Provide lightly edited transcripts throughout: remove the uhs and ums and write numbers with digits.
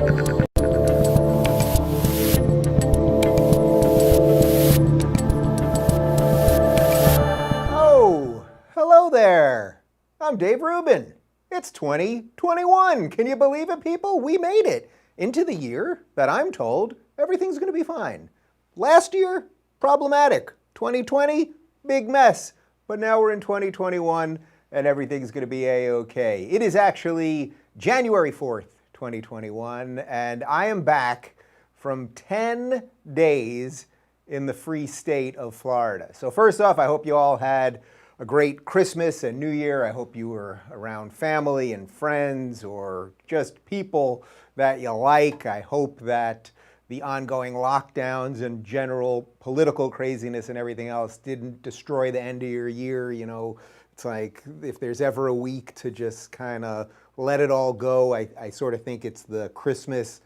Oh, hello there. I'm Dave Rubin. It's 2021. Can you believe it, people? We made it into the year that I'm told everything's going to be fine. Last year, problematic. 2020, big mess. But now we're in 2021 and everything's going to be A-okay. It is actually January 4th, 2021, and I am back from 10 days in the free state of Florida. So first off, I hope you all had a great Christmas and New Year. I hope you were around family and friends or just people that you like. I hope that the ongoing lockdowns and general political craziness and everything else didn't destroy the end of your year. You know, it's like if there's ever a week to just kind of let it all go, I sort of think it's the Christmas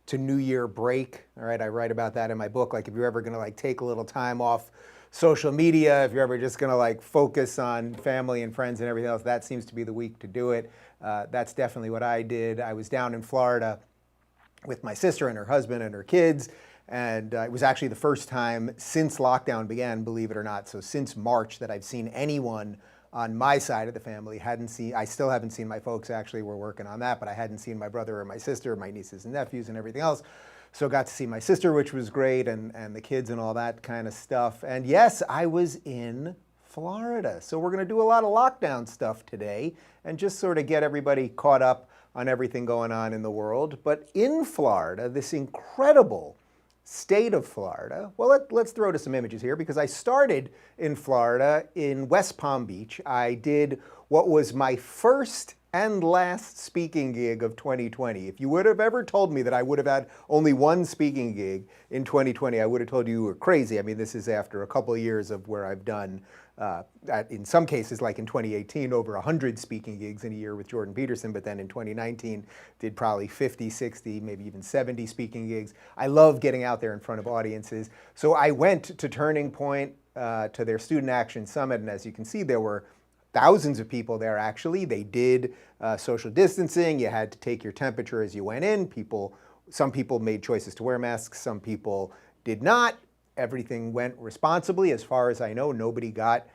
to New Year break. All right, I write about that in my book. Like if you're ever going to like take a little time off social media, if you're ever just going to like focus on family and friends and everything else, that seems to be the week to do it. That's definitely what I did. I was down in Florida with my sister and her husband and her kids, and it was actually the first time since lockdown began, believe it or not, so since March, that I've seen anyone on my side of the family. I still haven't seen my folks, actually. We're working on that, but I hadn't seen my brother or my sister, my nieces and nephews and everything else. So got to see my sister, which was great, and the kids and all that kind of stuff. And yes, I was in Florida. So we're going to do a lot of lockdown stuff today and just sort of get everybody caught up on everything going on in the world. But in Florida, this incredible state of Florida, well, let's throw to some images here, because I started in Florida in West Palm Beach. I did what was my first and last speaking gig of 2020. If you would have ever told me that I would have had only one speaking gig in 2020, I would have told you were crazy. I mean, this is after a couple of years of where I've done, in some cases, like in 2018, over 100 speaking gigs in a year with Jordan Peterson, but then in 2019, did probably 50, 60, maybe even 70 speaking gigs. I love getting out there in front of audiences. So I went to Turning Point, to their Student Action Summit, and as you can see, there were thousands of people there, actually. They did social distancing. You had to take your temperature as you went in. Some people made choices to wear masks. Some people did not. Everything went responsibly. As far as I know, nobody got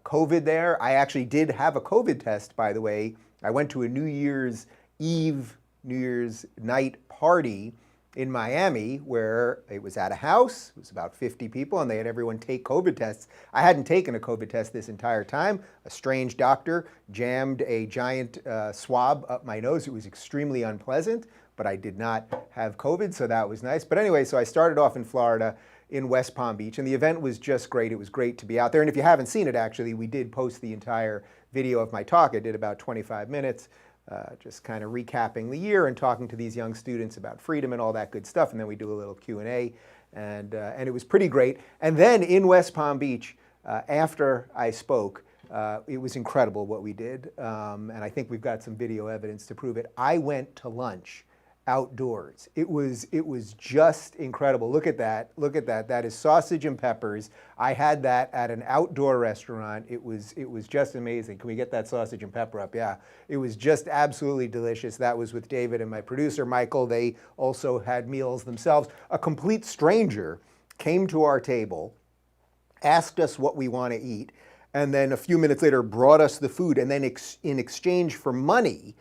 COVID there. I actually did have a COVID test, by the way. I went to a New Year's Eve, New Year's night party in Miami, where it was at a house. It was about 50 people, and they had everyone take COVID tests. I hadn't taken a COVID test this entire time. A strange doctor jammed a giant swab up my nose. It was extremely unpleasant, but I did not have COVID, so that was nice. But anyway, so I started off in Florida in West Palm Beach, and the event was just great. It was great to be out there. And if you haven't seen it, actually, we did post the entire video of my talk. I did about 25 minutes. Just kind of recapping the year and talking to these young students about freedom and all that good stuff. And then we do a little Q&A, and it was pretty great. And then in West Palm Beach, after I spoke, it was incredible what we did. And I think we've got some video evidence to prove it. I went to lunch outdoors. It was just incredible. Look at that. Look at that. That is sausage and peppers. I had that at an outdoor restaurant. It was just amazing. Can we get that sausage and pepper up? Yeah. It was just absolutely delicious. That was with David and my producer, Michael. They also had meals themselves. A complete stranger came to our table, asked us what we want to eat, and then a few minutes later brought us the food. And then in exchange for money,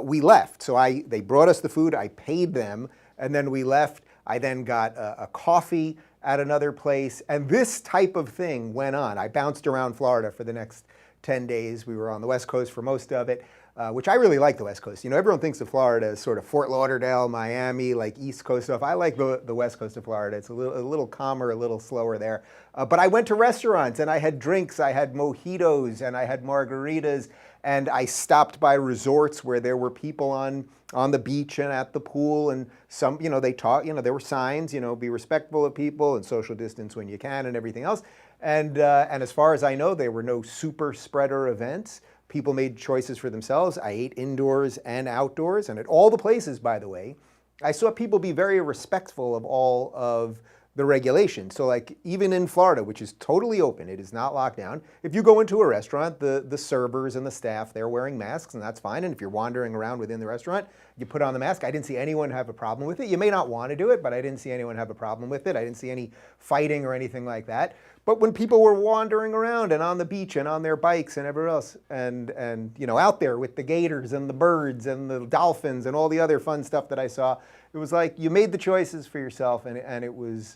we left. So they brought us the food, I paid them, and then we left. I then got a coffee at another place, and this type of thing went on. I bounced around Florida for the next 10 days. We were on the West Coast for most of it, which I really like the West Coast. You know, everyone thinks of Florida as sort of Fort Lauderdale, Miami, like East Coast stuff. I like the West Coast of Florida. It's a little calmer, a little slower there. But I went to restaurants, and I had drinks. I had mojitos, and I had margaritas, and I stopped by resorts where there were people on the beach and at the pool, and some, you know, they taught, you know, there were signs, you know, be respectful of people and social distance when you can and everything else. And as far as I know, there were no super spreader events. People made choices for themselves. I ate indoors and outdoors, and at all the places, by the way, I saw people be very respectful of all of the regulations. So like even in Florida, which is totally open, it is not locked down. If you go into a restaurant, the servers and the staff, they're wearing masks, and that's fine. And if you're wandering around within the restaurant, you put on the mask. I didn't see anyone have a problem with it. You may not want to do it, but I didn't see anyone have a problem with it. I didn't see any fighting or anything like that. But when people were wandering around and on the beach and on their bikes and everywhere else, and you know, out there with the gators and the birds and the dolphins and all the other fun stuff that I saw, it was like you made the choices for yourself, and it was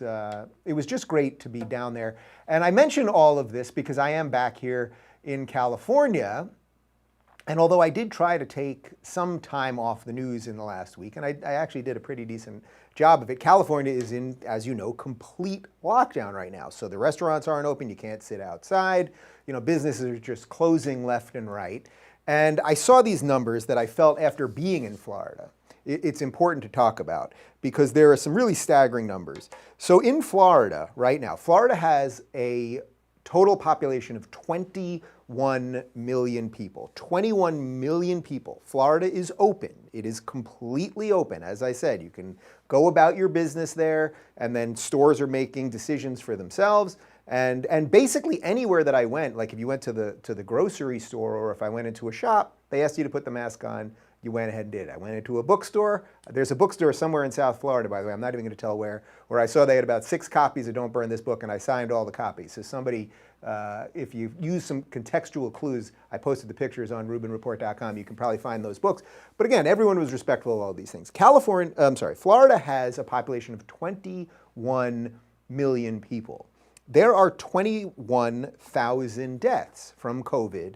just great to be down there. And I mention all of this because I am back here in California. And although I did try to take some time off the news in the last week, and I actually did a pretty decent job of it, California is in, as you know, complete lockdown right now. So the restaurants aren't open, you can't sit outside, you know, businesses are just closing left and right. And I saw these numbers that I felt after being in Florida, it's important to talk about because there are some really staggering numbers. So in Florida right now, Florida has a total population of 21 million people. 21 million people. Florida is open. It is completely open. As I said, you can go about your business there, and then stores are making decisions for themselves. And basically anywhere that I went, like if you went to the grocery store or if I went into a shop, they asked you to put the mask on. You went ahead and did. I went into a bookstore. There's a bookstore somewhere in South Florida, by the way. I'm not even going to tell where I saw they had about 6 copies of Don't Burn This Book, and I signed all the copies. So somebody, if you use some contextual clues, I posted the pictures on RubinReport.com. You can probably find those books. But again, everyone was respectful of all these things. Florida has a population of 21 million people. There are 21,000 deaths from COVID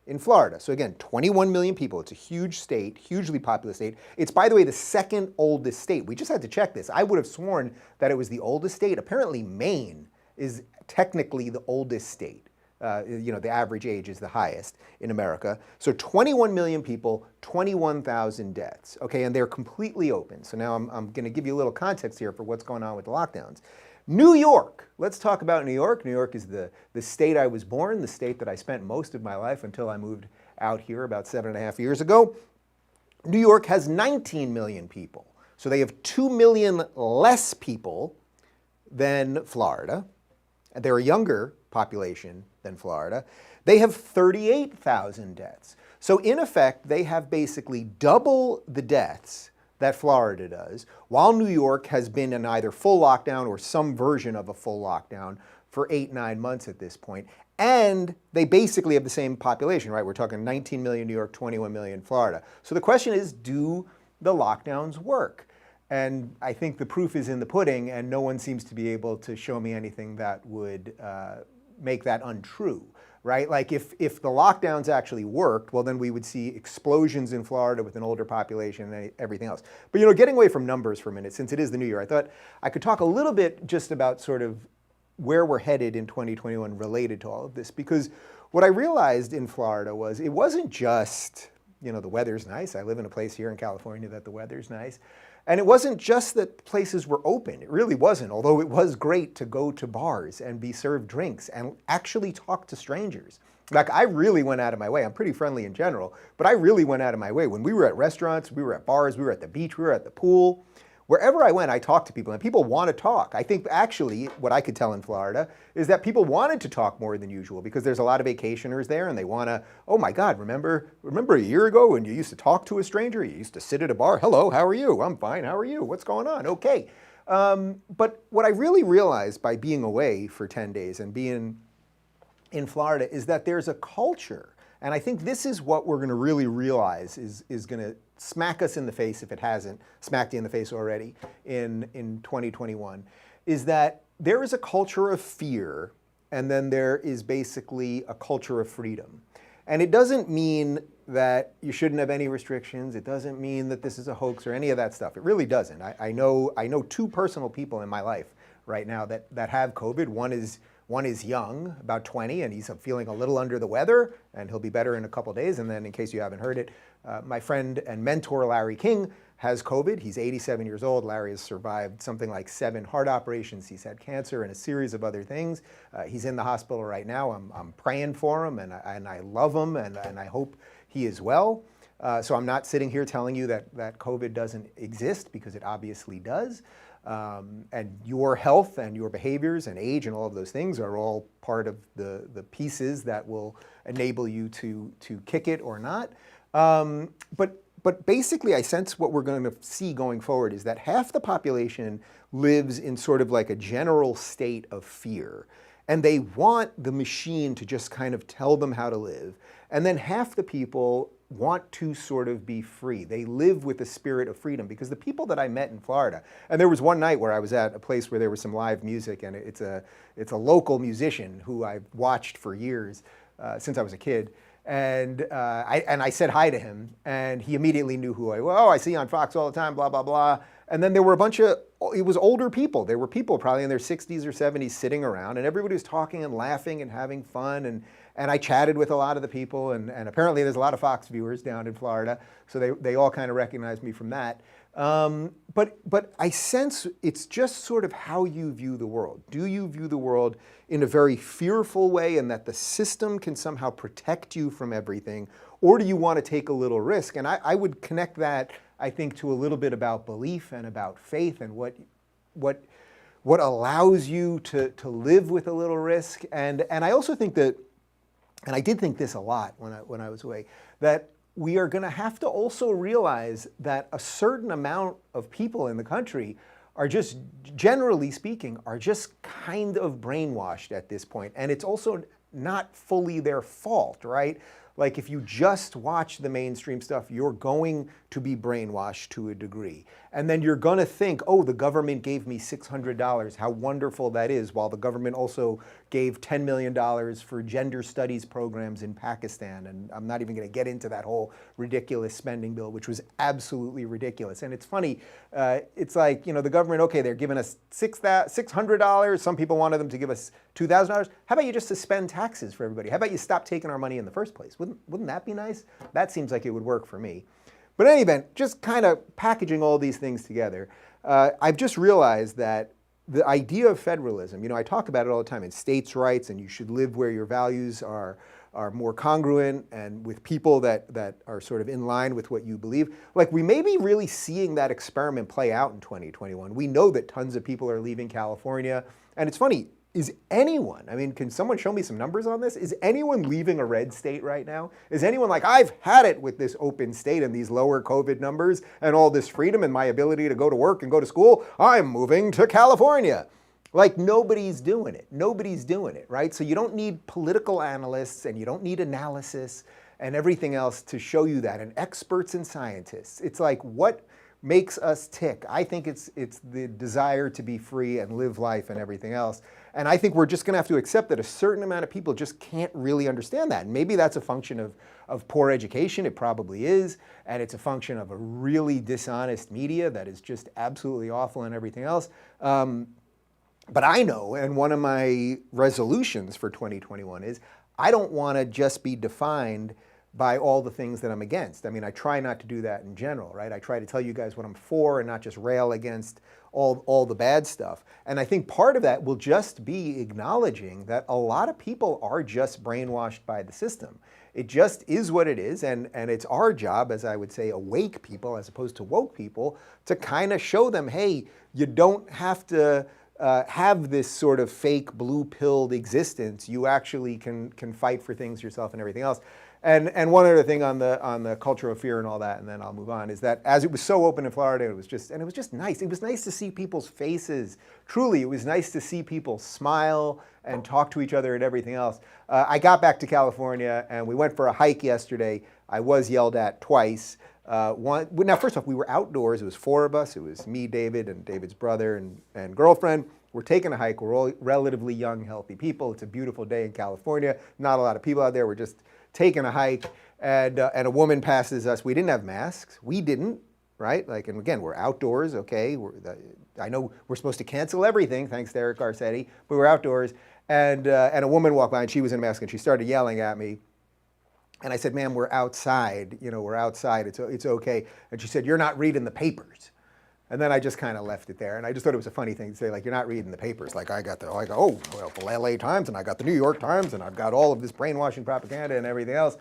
in Florida. So again, 21 million people. It's a huge state, hugely populous state. It's, by the way, the second oldest state. We just had to check this. I would have sworn that it was the oldest state. Apparently, Maine is technically the oldest state. You know, the average age is the highest in America. So 21 million people, 21,000 deaths. Okay, and they're completely open. So now I'm going to give you a little context here for what's going on with the lockdowns. New York. Let's talk about New York. New York is the state I was born, the state that I spent most of my life until I moved out here about 7.5 years ago. New York has 19 million people. So they have 2 million less people than Florida. They're a younger population than Florida. They have 38,000 deaths. So in effect, they have basically double the deaths that Florida does, while New York has been in either full lockdown or some version of a full lockdown for 8-9 months at this point. And they basically have the same population, right? We're talking 19 million New York, 21 million Florida. So the question is, do the lockdowns work? And I think the proof is in the pudding, and no one seems to be able to show me anything that would make that untrue. Right? Like if the lockdowns actually worked, well, then we would see explosions in Florida with an older population and everything else. But, you know, getting away from numbers for a minute, since it is the new year, I thought I could talk a little bit just about sort of where we're headed in 2021 related to all of this. Because what I realized in Florida was it wasn't just, you know, the weather's nice. I live in a place here in California that the weather's nice. And it wasn't just that places were open. It really wasn't, although it was great to go to bars and be served drinks and actually talk to strangers. Like, I really went out of my way. I'm pretty friendly in general, but I really went out of my way. When we were at restaurants, we were at bars, we were at the beach, we were at the pool. Wherever I went, I talked to people, and people want to talk. I think actually what I could tell in Florida is that people wanted to talk more than usual because there's a lot of vacationers there, and they want to, oh my God, remember a year ago when you used to talk to a stranger? You used to sit at a bar, hello, how are you? I'm fine, how are you? What's going on? Okay. But what I really realized by being away for 10 days and being in Florida is that there's a culture, and I think this is what we're going to really realize is going to smack us in the face, if it hasn't smacked you in the face already in 2021, is that there is a culture of fear, and then there is basically a culture of freedom. And it doesn't mean that you shouldn't have any restrictions. It doesn't mean that this is a hoax or any of that stuff. It really doesn't. I know 2 personal people in my life right now that have COVID. One is young, about 20, and he's feeling a little under the weather, and he'll be better in a couple days. And then, in case you haven't heard it, my friend and mentor, Larry King, has COVID. He's 87 years old. Larry has survived something like 7 heart operations. He's had cancer and a series of other things. He's in the hospital right now. I'm praying for him, and I love him, and I hope he is well. So I'm not sitting here telling you that COVID doesn't exist, because it obviously does. And your health and your behaviors and age and all of those things are all part of the pieces that will enable you to kick it or not. But But basically, I sense what we're going to see going forward is that half the population lives in sort of like a general state of fear. And they want the machine to just kind of tell them how to live. And then half the people want to sort of be free. They live with the spirit of freedom, because the people that I met in Florida, and there was one night where I was at a place where there was some live music, and it's a local musician who I've watched for years, since I was a kid. And I said hi to him, and he immediately knew who I was. Oh, I see you on Fox all the time, blah, blah, blah. And then there were a bunch of, it was older people. There were people probably in their 60s or 70s sitting around, and everybody was talking and laughing and having fun. And I chatted with a lot of the people, and apparently there's a lot of Fox viewers down in Florida, so they all kind of recognized me from that. But I sense it's just sort of how you view the world. Do you view the world in a very fearful way, and that the system can somehow protect you from everything? Or do you want to take a little risk? And I would connect that, I think, to a little bit about belief and about faith, and what allows you to live with a little risk. And I also think that, and I did think this a lot when I was away, that we are going to have to also realize that a certain amount of people in the country are just, generally speaking, are just kind of brainwashed at this point. And it's also not fully their fault, right? Like, if you just watch the mainstream stuff, you're going to be brainwashed to a degree. And then you're going to think, oh, the government gave me $600, how wonderful that is, while the government also gave $10 million for gender studies programs in Pakistan. And I'm not even going to get into that whole ridiculous spending bill, which was absolutely ridiculous. And it's funny, it's like, you know, the government, okay, they're giving us $600. Some people wanted them to give us $2,000. How about you just suspend taxes for everybody? How about you stop taking our money in the first place? Wouldn't that be nice? That seems like it would work for me. But in any event, just kind of packaging all these things together, I've just realized that the idea of federalism, you know, I talk about it all the time, in states' rights, and you should live where your values are more congruent and with people that are sort of in line with what you believe. Like, we may be really seeing that experiment play out in 2021. We know that tons of people are leaving California. And it's funny, is anyone, I mean, can someone show me some numbers on this? Is anyone leaving a red state right now? Is anyone like, I've had it with this open state and these lower COVID numbers and all this freedom and my ability to go to work and go to school, I'm moving to California? Like, nobody's doing it. Nobody's doing it, right? So you don't need political analysts, and you don't need analysis and everything else to show you that, and experts and scientists. It's like, what makes us tick? I think it's the desire to be free and live life and everything else. And I think we're just going to have to accept that a certain amount of people just can't really understand that. And maybe that's a function of poor education. It probably is. And it's a function of a really dishonest media that is just absolutely awful and everything else. But I know, and one of my resolutions for 2021 is, I don't want to just be defined by all the things that I'm against. I mean, I try not to do that in general, right? I try to tell you guys what I'm for and not just rail against all the bad stuff. And I think part of that will just be acknowledging that a lot of people are just brainwashed by the system. It just is what it is, and it's our job, as I would say, awake people as opposed to woke people, to kind of show them, hey, you don't have to have this sort of fake blue-pilled existence. You actually can fight for things yourself and everything else. And one other thing on the culture of fear and all that, and then I'll move on, is that as it was so open in Florida, it was just nice. It was nice to see people's faces. Truly, it was nice to see people smile and talk to each other and everything else. I got back to California, and we went for a hike yesterday. I was yelled at twice. Now, first off, we were outdoors. It was 4 of us. It was me, David, and David's brother and girlfriend. We're taking a hike. We're all relatively young, healthy people. It's a beautiful day in California. Not a lot of people out there. We're just taking a hike, and a woman passes us. We didn't have masks. We didn't, right? Like, and again, we're outdoors, okay? I know we're supposed to cancel everything, thanks to Eric Garcetti, but we're outdoors. And a woman walked by, and she was in a mask, and she started yelling at me. And I said, ma'am, we're outside. You know, we're outside. It's okay. And she said, you're not reading the papers. And then I just kind of left it there. And I just thought it was a funny thing to say, like, you're not reading the papers. Like, I got the LA Times, and I got the New York Times, and I've got all of this brainwashing propaganda and everything else.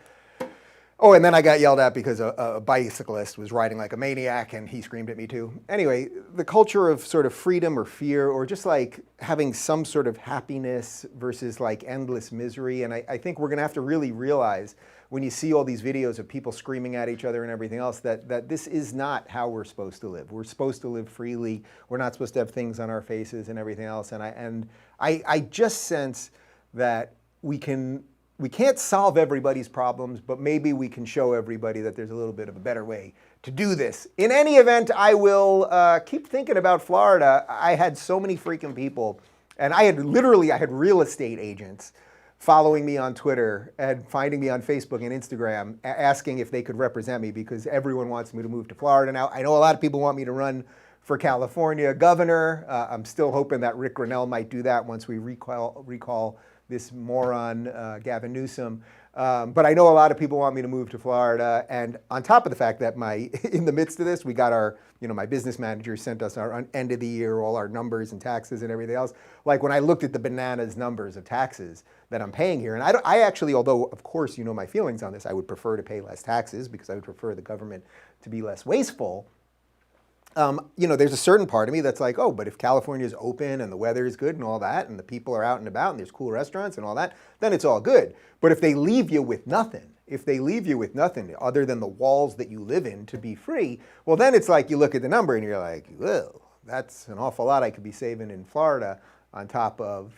Oh, and then I got yelled at because a bicyclist was riding like a maniac and he screamed at me too. Anyway, the culture of sort of freedom or fear or just like having some sort of happiness versus like endless misery. And I think we're gonna have to really realize when you see all these videos of people screaming at each other and everything else that this is not how we're supposed to live. We're supposed to live freely. We're not supposed to have things on our faces and everything else. And I just sense that we can't solve everybody's problems, but maybe we can show everybody that there's a little bit of a better way to do this. In any event, I will keep thinking about Florida. I had so many freaking people, and I had real estate agents following me on Twitter and finding me on Facebook and Instagram, asking if they could represent me because everyone wants me to move to Florida now. I know a lot of people want me to run for California governor. I'm still hoping that Rick Grinnell might do that once we recall this moron, Gavin Newsom. But I know a lot of people want me to move to Florida. And on top of the fact that in the midst of this, we got our, my business manager sent us our end of the year, all our numbers and taxes and everything else. Like when I looked at the bananas numbers of taxes that I'm paying here, and I actually, although of course you know my feelings on this, I would prefer to pay less taxes because I would prefer the government to be less wasteful. There's a certain part of me that's like, oh, but if California is open and the weather is good and all that, and the people are out and about and there's cool restaurants and all that, then it's all good. But if they leave you with nothing, other than the walls that you live in to be free, well, then it's like you look at the number and you're like, well, that's an awful lot I could be saving in Florida on top of,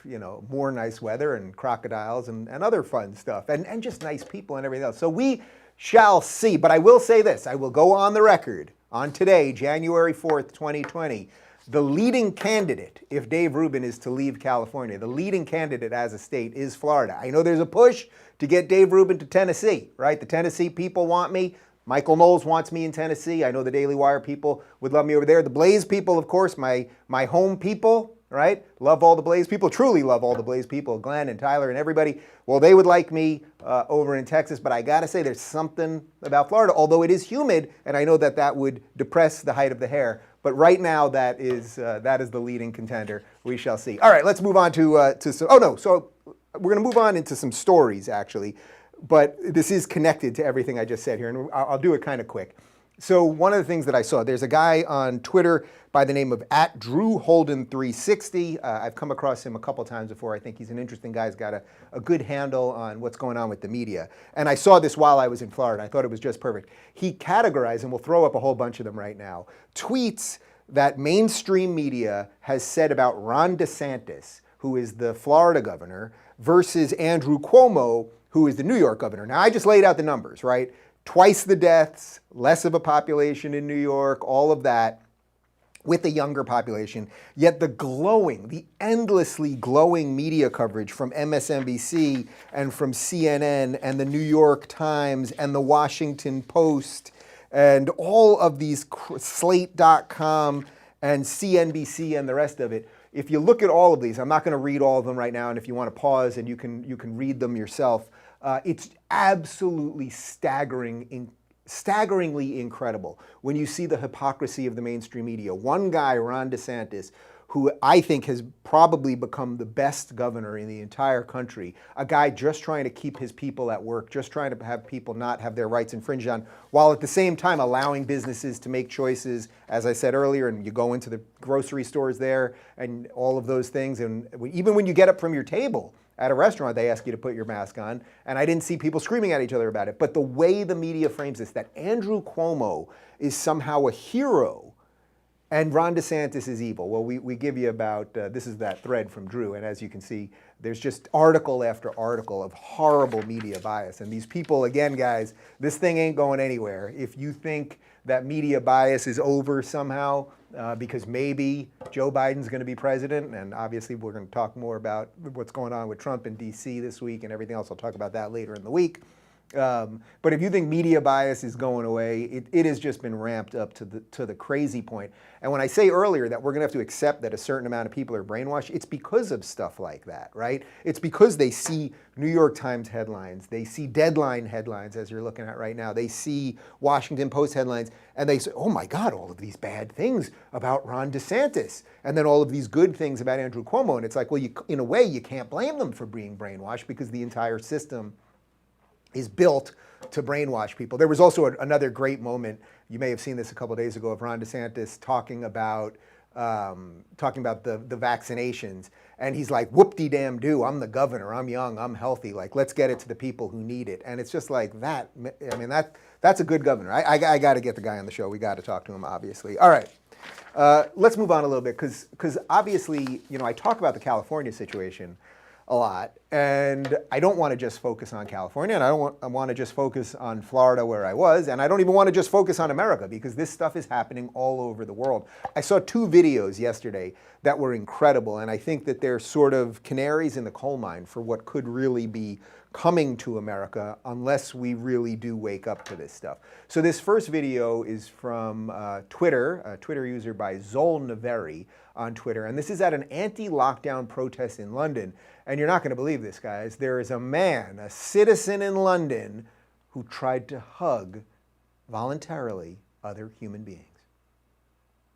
more nice weather and crocodiles and other fun stuff and just nice people and everything else. So we shall see. But I will say this, I will go on the record on today, January 4th, 2020, the leading candidate, if Dave Rubin is to leave California, the leading candidate as a state is Florida. I know there's a push to get Dave Rubin to Tennessee, right? The Tennessee people want me. Michael Knowles wants me in Tennessee. I know the Daily Wire people would love me over there. The Blaze people, of course, my home people, right? Love all the Blaze people, truly love all the Blaze people, Glenn and Tyler and everybody. Well, they would like me over in Texas, but I gotta say there's something about Florida, although it is humid, and I know that would depress the height of the hair. But right now, that is the leading contender. We shall see. All right, let's move on to some, so we're gonna move on into some stories, actually. But this is connected to everything I just said here, and I'll do it kind of quick. So one of the things that I saw, there's a guy on Twitter by the name of @DrewHolden360. I've come across him a couple times before. I think he's an interesting guy. He's got a good handle on what's going on with the media. And I saw this while I was in Florida. I thought it was just perfect. He categorized, and we'll throw up a whole bunch of them right now, tweets that mainstream media has said about Ron DeSantis, who is the Florida governor, versus Andrew Cuomo, who is the New York governor. Now, I just laid out the numbers, right? Twice the deaths, less of a population in New York, all of that, with a younger population. Yet the endlessly glowing media coverage from MSNBC and from CNN and the New York Times and the Washington Post and all of these Slate.com and CNBC and the rest of it. If you look at all of these, I'm not going to read all of them right now, and if you want to pause and you can read them yourself, it's absolutely staggeringly incredible when you see the hypocrisy of the mainstream media. One guy, Ron DeSantis, who I think has probably become the best governor in the entire country, a guy just trying to keep his people at work, just trying to have people not have their rights infringed on, while at the same time allowing businesses to make choices, as I said earlier, and you go into the grocery stores there and all of those things, and even when you get up from your table at a restaurant, they ask you to put your mask on, and I didn't see people screaming at each other about it. But the way the media frames this, that Andrew Cuomo is somehow a hero and Ron DeSantis is evil. Well, we give you about, this is that thread from Drew, and as you can see, there's just article after article of horrible media bias. And these people, again, guys, this thing ain't going anywhere. If you think that media bias is over somehow, because maybe Joe Biden's going to be president, and obviously we're going to talk more about what's going on with Trump in D.C. this week and everything else. I'll talk about that later in the week. But if you think media bias is going away, it has just been ramped up to the crazy point. And when I say earlier that we're going to have to accept that a certain amount of people are brainwashed, it's because of stuff like that, right? It's because they see New York Times headlines, they see Deadline headlines, as you're looking at right now, they see Washington Post headlines, and they say, oh my God, all of these bad things about Ron DeSantis, and then all of these good things about Andrew Cuomo. And it's like, well, in a way, you can't blame them for being brainwashed because the entire system is built to brainwash people. There was also another great moment, you may have seen this a couple of days ago, of Ron DeSantis talking about the vaccinations, and he's like, whoop-de-damn-do, I'm the governor, I'm young, I'm healthy, like, let's get it to the people who need it. And it's just like that, I mean, that's a good governor. I got to get the guy on the show. We got to talk to him, obviously. All right, let's move on a little bit, because obviously, you know, I talk about the California situation a lot, and I don't want to just focus on California, and I want to just focus on Florida where I was, and I don't even want to just focus on America, because this stuff is happening all over the world. I saw 2 videos yesterday that were incredible, and I think that they're sort of canaries in the coal mine for what could really be coming to America unless we really do wake up to this stuff. So this first video is from Twitter, a Twitter user by Zol Naveri on Twitter, and this is at an anti-lockdown protest in London. And you're not going to believe this, guys. There is a man, a citizen in London, who tried to hug, voluntarily, other human beings.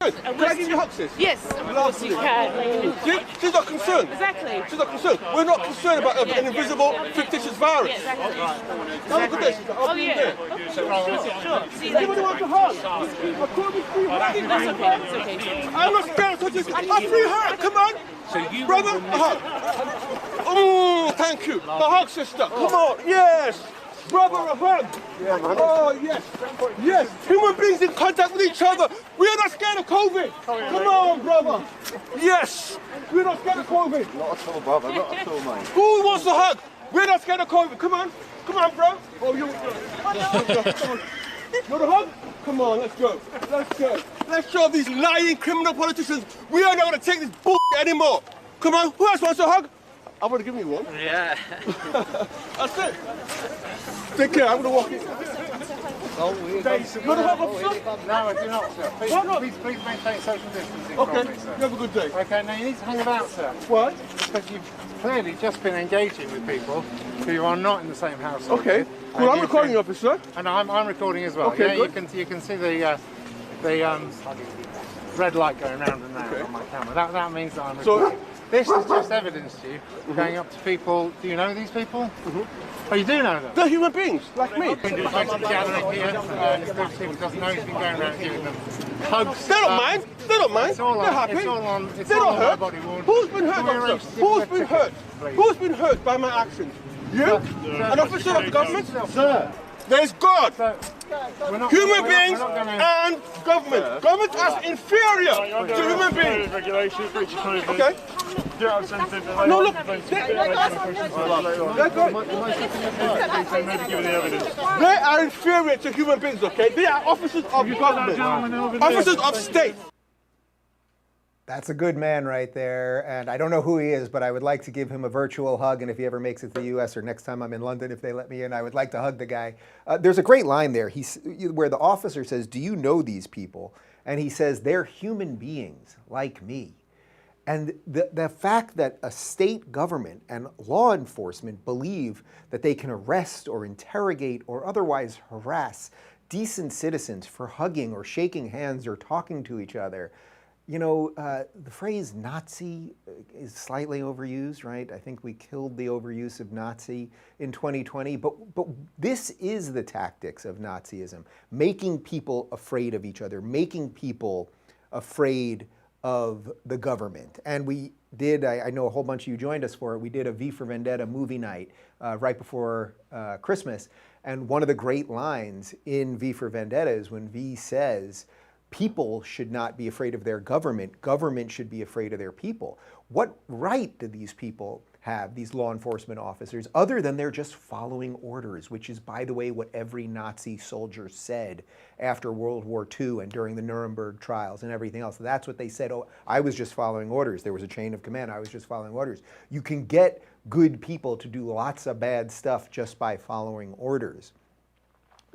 Can I give you a hug, sis? Yes, of course you can. She's not concerned. Exactly. She's not concerned. We're not concerned about an invisible, fictitious virus. Exactly. Have a good day. Oh, yeah. Sure. See you Anybody later. wants a hug? I call me free hug. That's okay. That's okay. I'm not scared to touch this. A free hug. Come on. Brother, a hug. Oh, thank you. A hug, sister. Come on. Yes. Brother, a hug. Yeah, man. Oh, yes. Yes. Human beings in contact with each other. We are not scared of COVID. Come on, brother. Yes. We're not scared of COVID. Not at all, brother. Not at all, mate. Who wants a hug? We're not scared of COVID. Come on. Come on, bro. Oh, you. Come on. You want a hug? Come on, let's go. Let's go. Let's show these lying criminal politicians we are not going to take this bull anymore. Come on. Who else wants a hug? I want to give you one. Yeah. That's it. Take care. I'm going to walk in. Oh, You want a hug, officer? No, I do not, sir. Why not? Please maintain social distancing Okay. from me, sir. You have a good day. Okay, now you need to hang about, sir. What? Because you've clearly just been engaging with people who are not in the same household. Okay. Well, I'm recording you, officer. And I'm recording as well. Okay, yeah, good. you can see the red light going round and round on my camera. That means that I'm recording. This is just evidence to you, going up to people. Do you know these people? Oh, you do know them? They're human beings, like me. Gathering here, this group of people doesn't know he's been going around giving them hugs. They don't mind. They don't mind. It's all They're on, happy. it's all on, it's They're all not on my hurt. body worn. Who's been hurt, Can we arrange officer? to give Who's them a been ticket, hurt? please? Who's been hurt by my actions? You? An officer of the government? Sir. There's God. We're not, Human we're beings not gonna, and government. Government is inferior to human beings. Regulations, breach of COVID. Okay? Get out something. No, look. They are inferior to human beings, okay? They are officers of government. Officers of state. That's a good man right there, and I don't know who he is, but I would like to give him a virtual hug, and if he ever makes it to the U.S. or next time I'm in London, if they let me in, I would like to hug the guy. There's a great line there where the officer says, "Do you know these people?" And he says, "They're human beings like me." And the fact that a state government and law enforcement believe that they can arrest or interrogate or otherwise harass decent citizens for hugging or shaking hands or talking to each other, you know, the phrase Nazi is slightly overused, right? I think we killed the overuse of Nazi in 2020, but this is the tactics of Nazism, making people afraid of each other, making people afraid of the government. And we did, I know a whole bunch of you joined us for it, we did a V for Vendetta movie night right before Christmas, and one of the great lines in V for Vendetta is when V says, people should not be afraid of their government. Government should be afraid of their people. What right do these people have, these law enforcement officers, other than they're just following orders, which is, by the way, what every Nazi soldier said after World War II and during the Nuremberg trials and everything else. That's what they said. Oh, I was just following orders. There was a chain of command. I was just following orders. You can get good people to do lots of bad stuff just by following orders.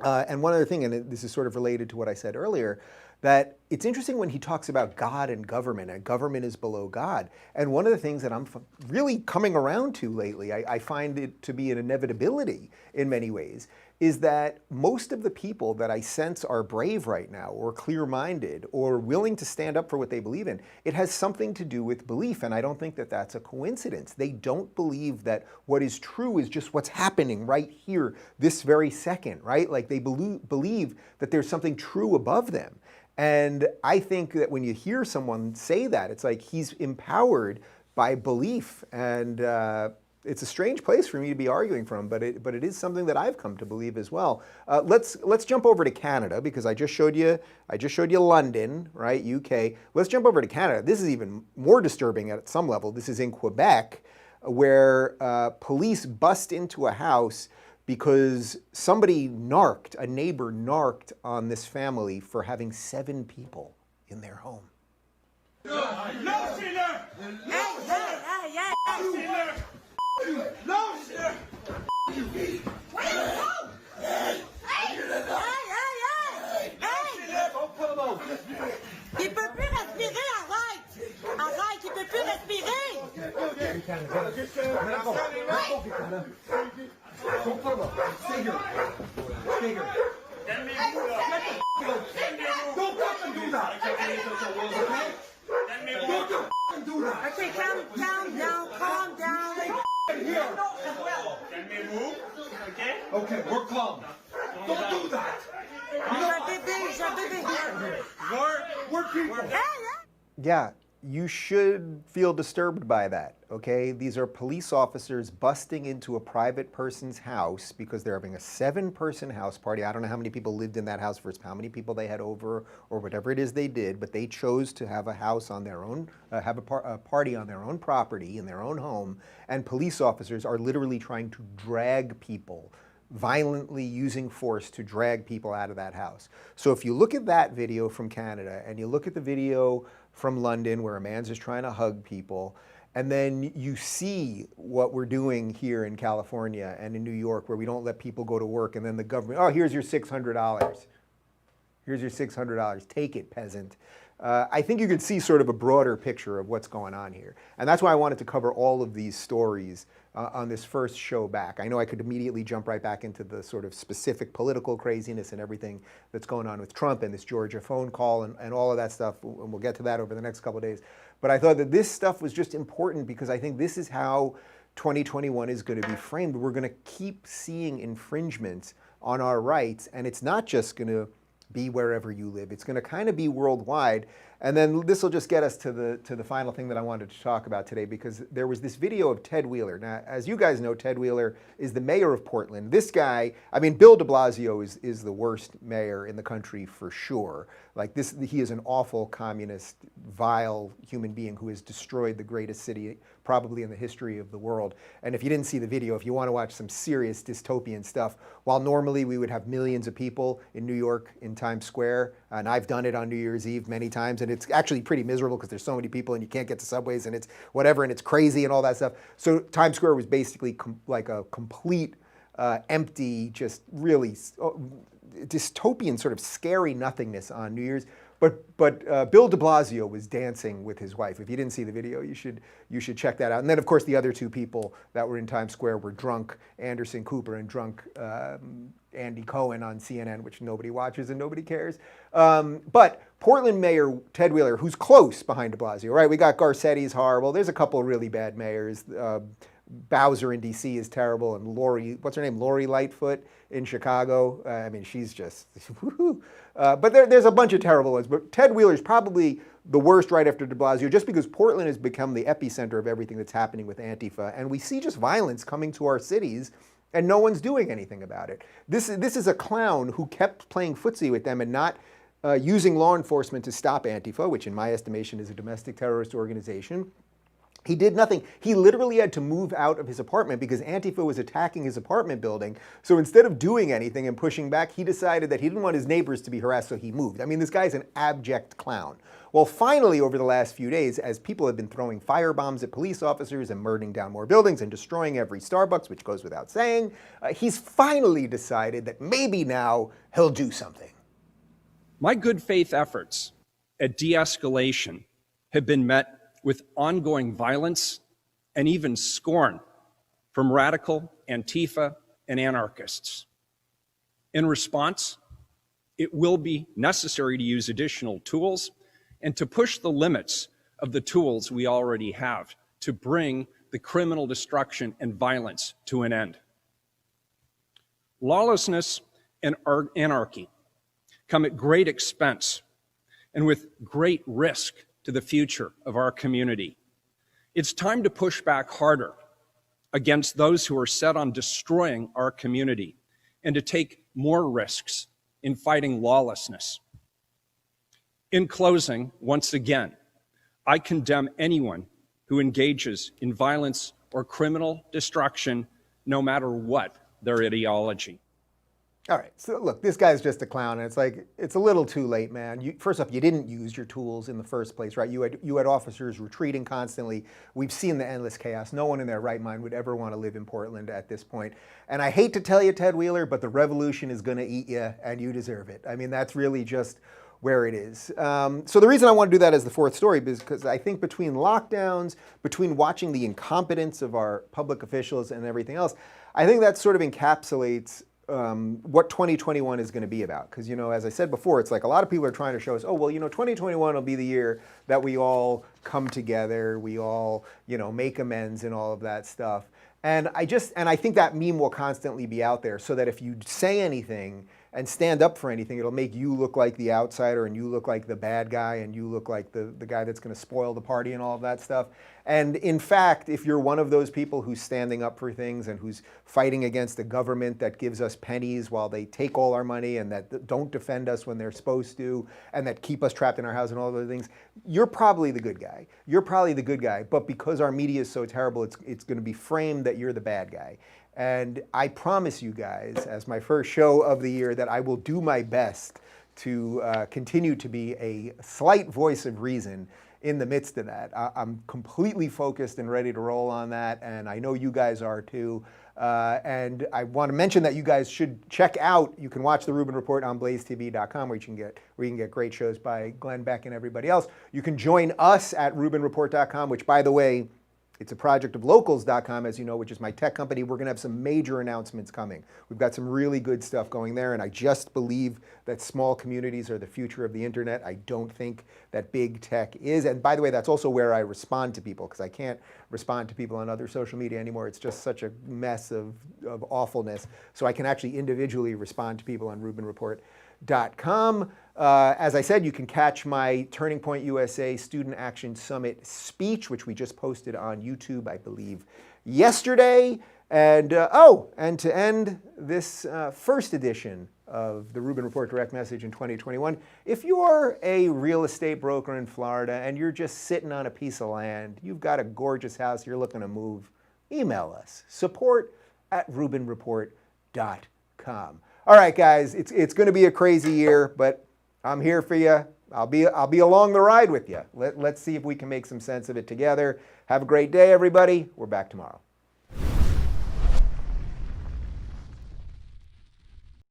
And one other thing, and this is sort of related to what I said earlier, that it's interesting when he talks about God and government is below God. And one of the things that I'm really coming around to lately, I find it to be an inevitability in many ways, is that most of the people that I sense are brave right now, or clear-minded, or willing to stand up for what they believe in, it has something to do with belief, and I don't think that that's a coincidence. They don't believe that what is true is just what's happening right here, this very second, right? Like they believe that there's something true above them. And I think that when you hear someone say that, it's like he's empowered by belief, and it's a strange place for me to be arguing from, but it is something that I've come to believe as well. Let's jump over to Canada, because I just showed you London, right, UK. Let's jump over to Canada. This is even more disturbing at some level. This is in Quebec, where police bust into a house because somebody narked, a neighbor narked on this family for having 7 people in their home. Il peut plus respirer, arrête! Arrête, il peut plus respirer! Okay, calm down, calm down. Can we move? Okay, we're calm. Don't do that. We're people. Yeah, you should feel disturbed by that, okay? These are police officers busting into a private person's house because they're having a 7-person house party. I don't know how many people lived in that house versus how many people they had over or whatever it is they did, but they chose to have a house on their own, have a party on their own property, in their own home, and police officers are literally trying to drag people, violently using force to drag people out of that house. So if you look at that video from Canada and you look at the video from London where a man's just trying to hug people, and then you see what we're doing here in California and in New York where we don't let people go to work, and then the government, oh, here's your $600. Here's your $600. Take it, peasant. I think you can see sort of a broader picture of what's going on here. And that's why I wanted to cover all of these stories on this first show back. I know I could immediately jump right back into the sort of specific political craziness and everything that's going on with Trump and this Georgia phone call and all of that stuff, and we'll get to that over the next couple of days. But I thought that this stuff was just important because I think this is how 2021 is going to be framed. We're going to keep seeing infringements on our rights, and it's not just going to be wherever you live. It's going to kind of be worldwide. And then this will just get us to the final thing that I wanted to talk about today, because there was this video of Ted Wheeler. Now, as you guys know, Ted Wheeler is the mayor of Portland. This guy, I mean, Bill de Blasio is the worst mayor in the country for sure. Like this, he is an awful communist, vile human being who has destroyed the greatest city probably in the history of the world. And if you didn't see the video, if you want to watch some serious dystopian stuff, while normally we would have millions of people in New York in Times Square, and I've done it on New Year's Eve many times, and it's actually pretty miserable because there's so many people and you can't get to subways and it's whatever and it's crazy and all that stuff. So Times Square was basically like a complete empty, just really dystopian sort of scary nothingness on New Year's. But Bill de Blasio was dancing with his wife. If you didn't see the video, you should check that out. And then, of course, the other 2 people that were in Times Square were drunk Anderson Cooper and drunk Andy Cohen on CNN, which nobody watches and nobody cares. But Portland Mayor Ted Wheeler, who's close behind de Blasio, right? We got Garcetti's horrible. There's a couple of really bad mayors. Bowser in D.C. is terrible, and Lori, what's her name? Lori Lightfoot in Chicago. I mean, she's just, woohoo. But there's a bunch of terrible ones. But Ted Wheeler's probably the worst right after de Blasio, just because Portland has become the epicenter of everything that's happening with Antifa. And we see just violence coming to our cities, and no one's doing anything about it. This is a clown who kept playing footsie with them and not using law enforcement to stop Antifa, which in my estimation is a domestic terrorist organization. He did nothing. He literally had to move out of his apartment because Antifa was attacking his apartment building. So instead of doing anything and pushing back, he decided that he didn't want his neighbors to be harassed, so he moved. I mean, this guy's an abject clown. Well, finally, over the last few days, as people have been throwing firebombs at police officers and burning down more buildings and destroying every Starbucks, which goes without saying, he's finally decided that maybe now he'll do something. My good faith efforts at de-escalation have been met with ongoing violence and even scorn from radical Antifa and anarchists. In response, it will be necessary to use additional tools and to push the limits of the tools we already have to bring the criminal destruction and violence to an end. Lawlessness and anarchy come at great expense and with great risk to the future of our community. It's time to push back harder against those who are set on destroying our community and to take more risks in fighting lawlessness. In closing, once again, I condemn anyone who engages in violence or criminal destruction, no matter what their ideology. All right, so look, this guy's just a clown, and it's like, it's a little too late, man. First off, you didn't use your tools in the first place, right? You had officers retreating constantly. We've seen the endless chaos. No one in their right mind would ever want to live in Portland at this point. And I hate to tell you, Ted Wheeler, but the revolution is going to eat you, and you deserve it. I mean, that's really just where it is. So the reason I want to do that as the fourth story is because I think between lockdowns, between watching the incompetence of our public officials and everything else, I think that sort of encapsulates what 2021 is going to be about. Because, as I said before, it's like a lot of people are trying to show us, oh, well, 2021 will be the year that we all come together, we all, make amends and all of that stuff. And I think that meme will constantly be out there so that if you say anything and stand up for anything, it'll make you look like the outsider and you look like the bad guy and you look like the guy that's going to spoil the party and all of that stuff. And in fact, if you're one of those people who's standing up for things and who's fighting against a government that gives us pennies while they take all our money and that don't defend us when they're supposed to and that keep us trapped in our house and all those things, you're probably the good guy. You're probably the good guy. But because our media is so terrible, it's going to be framed that you're the bad guy. And I promise you guys, as my first show of the year, that I will do my best to continue to be a slight voice of reason in the midst of that. I'm completely focused and ready to roll on that, and I know you guys are too. And I want to mention that you guys should check out, you can watch the Rubin Report on BlazeTV.com where you can get great shows by Glenn Beck and everybody else. You can join us at RubinReport.com, which, by the way, it's a project of Locals.com, as you know, which is my tech company. We're going to have some major announcements coming. We've got some really good stuff going there, and I just believe that small communities are the future of the internet. I don't think that big tech is. And by the way, that's also where I respond to people, because I can't respond to people on other social media anymore. It's just such a mess of awfulness. So I can actually individually respond to people on RubinReport.com. As I said, you can catch my Turning Point USA Student Action Summit speech, which we just posted on YouTube, I believe, yesterday. And and to end this first edition of the Rubin Report Direct Message in 2021, if you're a real estate broker in Florida and you're just sitting on a piece of land, you've got a gorgeous house, you're looking to move, email us, support@RubinReport.com. All right, guys, it's going to be a crazy year, but I'm here for you. I'll be along the ride with you. Let's see if we can make some sense of it together. Have a great day, everybody. We're back tomorrow.